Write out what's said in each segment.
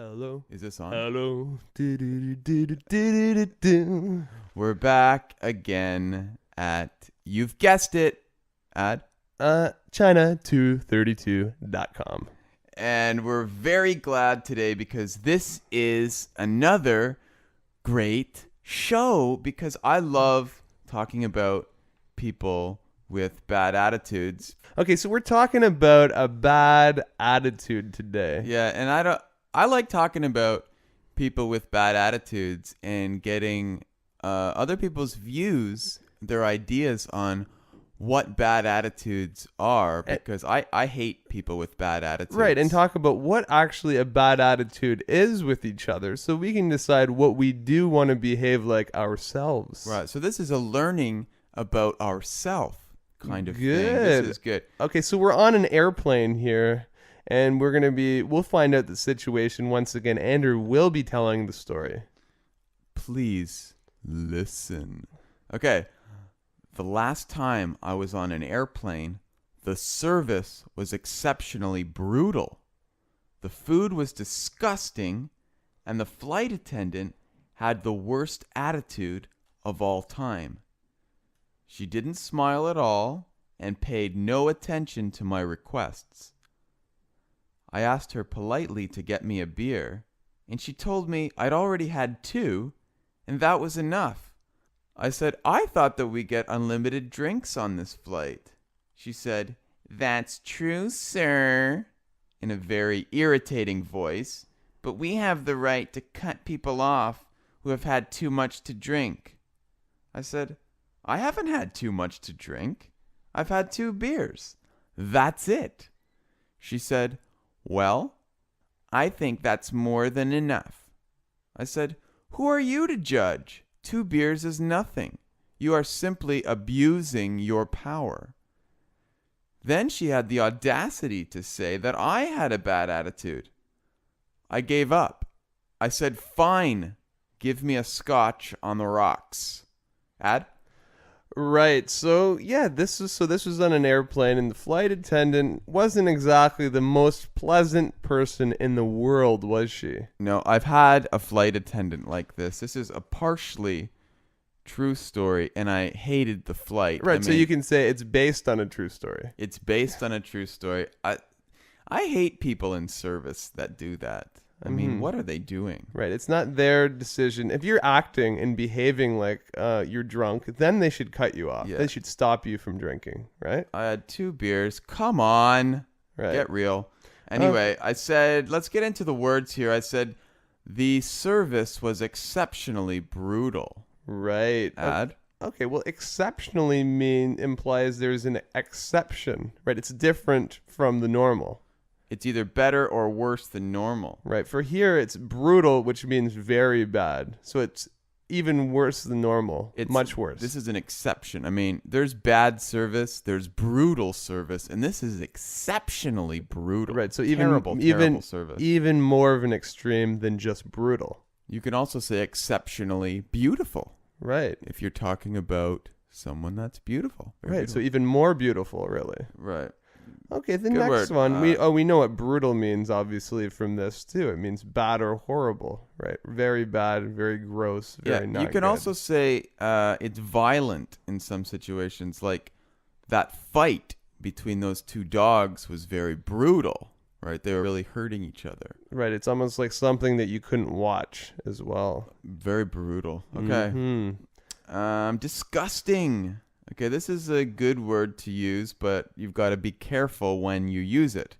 Hello. Is this on? Hello. Do-do-do-do-do-do-do-do. We're back again at, you've guessed it, at, China232.com. and we're very glad today because this is another great show because I love talking about people with bad attitudes. Okay, so we're talking about a bad attitude today. Yeah, and I like talking about people with bad attitudes and getting other people's views, their ideas on what bad attitudes are, because I hate people with bad attitudes. Right, and talk about what actually a bad attitude is with each other so we can decide what we do want to behave like ourselves. Right, so this is a learning about ourself kind of thing. Good. This is good. Okay, so we're on an airplane here, and we'll find out the situation once again. Andrew will be telling the story. Please listen. Okay. The last time I was on an airplane, the service was exceptionally brutal. The food was disgusting, and the flight attendant had the worst attitude of all time. She didn't smile at all and paid no attention to my requests. I asked her politely to get me a beer, and she told me I'd already had 2, and that was enough. I said, I thought that we get unlimited drinks on this flight. She said, "That's true, sir," in a very irritating voice, "but we have the right to cut people off who have had too much to drink." I said, I haven't had too much to drink. I've had 2 beers. That's it. She said, "Well, I think that's more than enough." I said, "Who are you to judge? 2 beers is nothing. You are simply abusing your power." Then she had the audacity to say that I had a bad attitude. I gave up. I said, "Fine, give me a scotch on the rocks." Ad? Right. So yeah, this was on an airplane, and the flight attendant wasn't exactly the most pleasant person in the world, was she? No, I've had a flight attendant like this. This is a partially true story, and I hated the flight. Right. So you can say it's based on a true story. It's based on a true story. I hate people in service that do that. I mean, what are they doing? Right. It's not their decision. If you're acting and behaving like you're drunk, then they should cut you off. Yeah. They should stop you from drinking. Right. I had 2 beers. Come on. Right. Get real. Anyway, I said, let's get into the words here. I said, the service was exceptionally brutal. Right. Ad? Okay. Well, exceptionally implies there's an exception. Right. It's different from the normal. It's either better or worse than normal. Right. For here, it's brutal, which means very bad. So it's even worse than normal. It's much worse. This is an exception. I mean, there's bad service, there's brutal service, and this is exceptionally brutal. Right. So terrible service. Even more of an extreme than just brutal. You can also say exceptionally beautiful. Right. If you're talking about someone that's beautiful. Right. Beautiful. So even more beautiful, really. Right. Okay, the Good next word. one. We know what brutal means, obviously, from this too. It means bad or horrible, right? Very bad, very gross, very not you can good. also say it's violent in some situations. Like that fight between those 2 dogs was very brutal, right? They were really hurting each other. Right, it's almost like something that you couldn't watch as well. Very brutal. Okay. Mm-hmm. Disgusting. Okay, this is a good word to use, but you've got to be careful when you use it.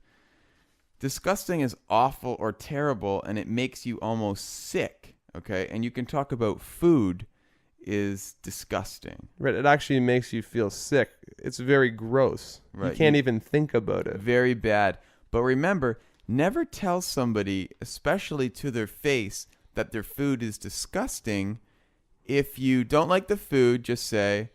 Disgusting is awful or terrible, and it makes you almost sick. Okay, and you can talk about food is disgusting. Right, it actually makes you feel sick. It's very gross. Right. You can't even think about it. Very bad. But remember, never tell somebody, especially to their face, that their food is disgusting. If you don't like the food, just say,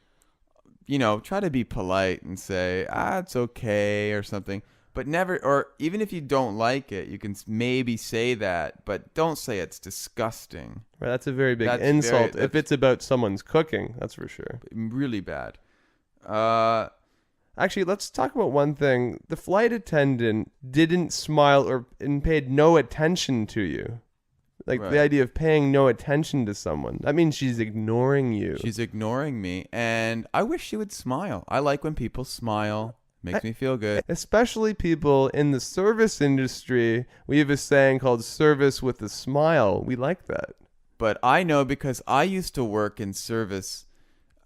try to be polite and say, it's okay or something. But never, or even if you don't like it, you can maybe say that, but don't say it's disgusting. Right, that's a very big insult. If it's about someone's cooking, that's for sure. Really bad. Actually, let's talk about one thing. The flight attendant didn't smile and paid no attention to you. Like Right. the idea of paying no attention to someone. That means she's ignoring you. She's ignoring me, and I wish she would smile. I like when people smile. Makes me feel good. Especially people in the service industry. We have a saying called service with a smile. We like that. But I know because I used to work in service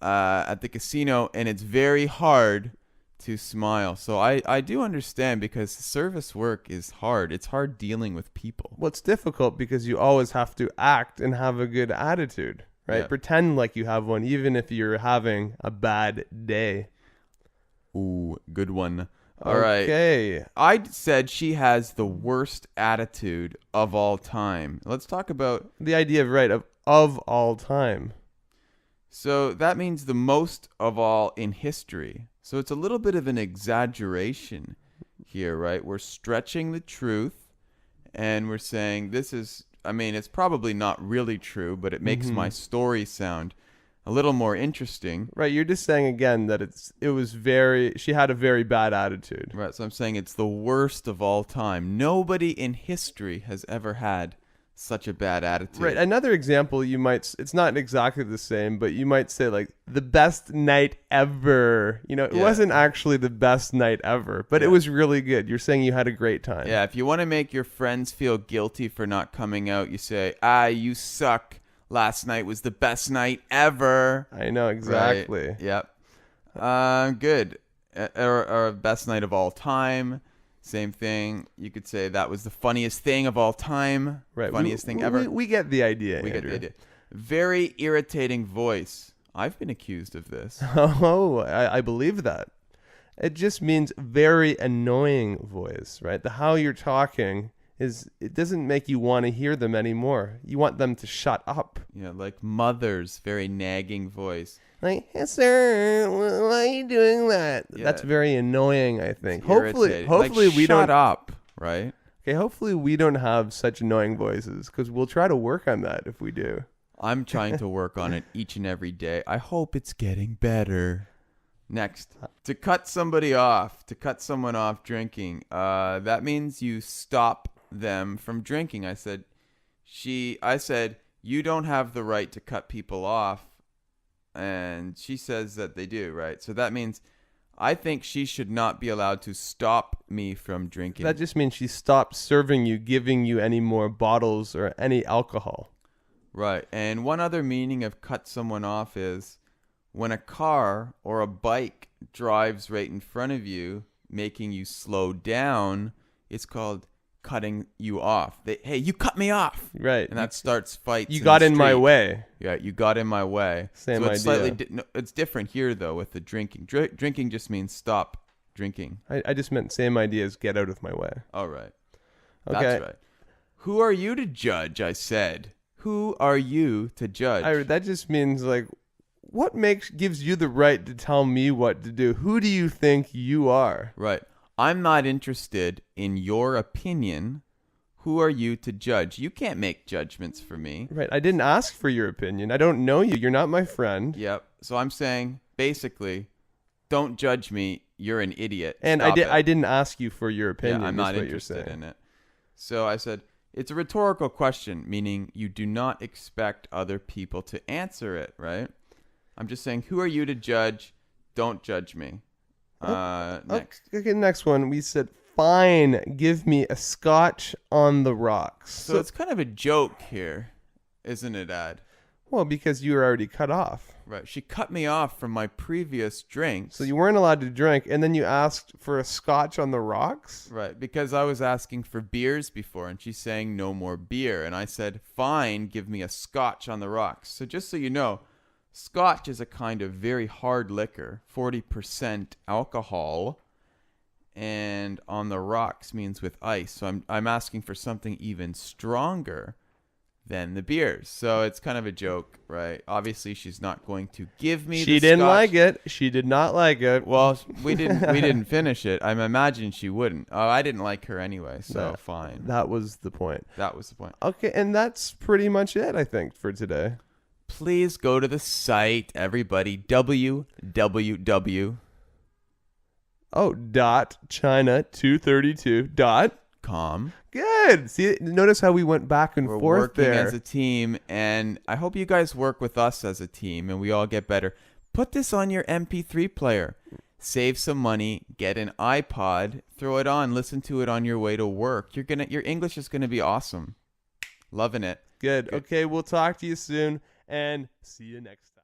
at the casino, and it's very hard to smile. So I do understand, because service work is hard. It's hard dealing with people. Well, it's difficult because you always have to act and have a good attitude, right? Yeah. Pretend like you have one, even if you're having a bad day. Ooh, good one. All right. Okay. I said she has the worst attitude of all time. Let's talk about. The idea of all time. So that means the most of all in history. So it's a little bit of an exaggeration here, right? We're stretching the truth, and we're saying this is, I mean, it's probably not really true, but it makes my story sound a little more interesting. Right, you're just saying again that she had a very bad attitude. Right, so I'm saying it's the worst of all time. Nobody in history has ever had such a bad attitude. Right, another example it's not exactly the same, but you might say like the best night ever. It Yeah. wasn't actually the best night ever, but it was really good. You're saying you had a great time. Yeah, if you want to make your friends feel guilty for not coming out, you say, you suck. Last night was the best night ever. I know, exactly. Right. Yep. Good. Or best night of all time. Same thing. You could say that was the funniest thing of all time. Right. Funniest thing ever. We get the idea, We get Andrew. the idea. Very irritating voice. I've been accused of this. Oh, I believe that. It just means very annoying voice, right? The how you're talking it doesn't make you want to hear them anymore. You want them to shut up. Yeah, like mother's very nagging voice. Like, hey, sir, why are you doing that? Yeah. That's very annoying, I think. It's Hopefully irritating. we like, don't. shut up, right? Okay, hopefully we don't have such annoying voices, because we'll try to work on that if we do. I'm trying to work on it each and every day. I hope it's getting better. Next, to cut someone off drinking. That means you stop them from drinking. I said, you don't have the right to cut people off. And she says that they do, right? So that means I think she should not be allowed to stop me from drinking. That just means she stopped serving you, giving you any more bottles or any alcohol. Right. And one other meaning of cut someone off is when a car or a bike drives right in front of you, making you slow down, it's called cutting you off. Hey, you cut me off. Right. And that starts fights. You got the in my street. way. Yeah, you got in my way. Same so it's idea. it's different here, though, with the drinking. Drinking just means stop drinking. I just meant same idea as get out of my way. All right. Okay. That's right. Who are you to judge, I said. Who are you to judge? That just means like, what gives you the right to tell me what to do? Who do you think you are? Right. I'm not interested in your opinion. Who are you to judge? You can't make judgments for me. Right. I didn't ask for your opinion. I don't know you. You're not my friend. Yep. So I'm saying, basically, don't judge me. You're an idiot. And Stop it. I didn't ask you for your opinion. Yeah, I'm is not what interested you're saying. in it. So I said, it's a rhetorical question, meaning you do not expect other people to answer it, right? I'm just saying, who are you to judge? Don't judge me. Next. Okay, next one. We said, fine, give me a scotch on the rocks. So it's kind of a joke here, isn't it, Ad? Well, because you were already cut off. Right. She cut me off from my previous drinks. So you weren't allowed to drink, and then you asked for a scotch on the rocks? Right, because I was asking for beers before, and she's saying no more beer. And I said, fine, give me a scotch on the rocks. So just so you know, scotch is a kind of very hard liquor, 40% alcohol, and on the rocks means with ice. So I'm asking for something even stronger than the beers. So it's kind of a joke, right? Obviously, she's not going to give me She the didn't scotch. like it. She did not like it. Well, we didn't finish it. I imagine she wouldn't. Oh, I didn't like her anyway, so No, fine. That was the point. That was the point. Okay, and that's pretty much it, I think, for today. Please go to the site, everybody, www. Oh, dot China 232 dot. Good. See, notice how we went back and We're forth working there. as a team, and I hope you guys work with us as a team, and we all get better. Put this on your MP3 player. Save some money, get an iPod, throw it on, listen to it on your way to work. Your English is gonna be awesome. Loving it. Good. Okay, we'll talk to you soon and see you next time.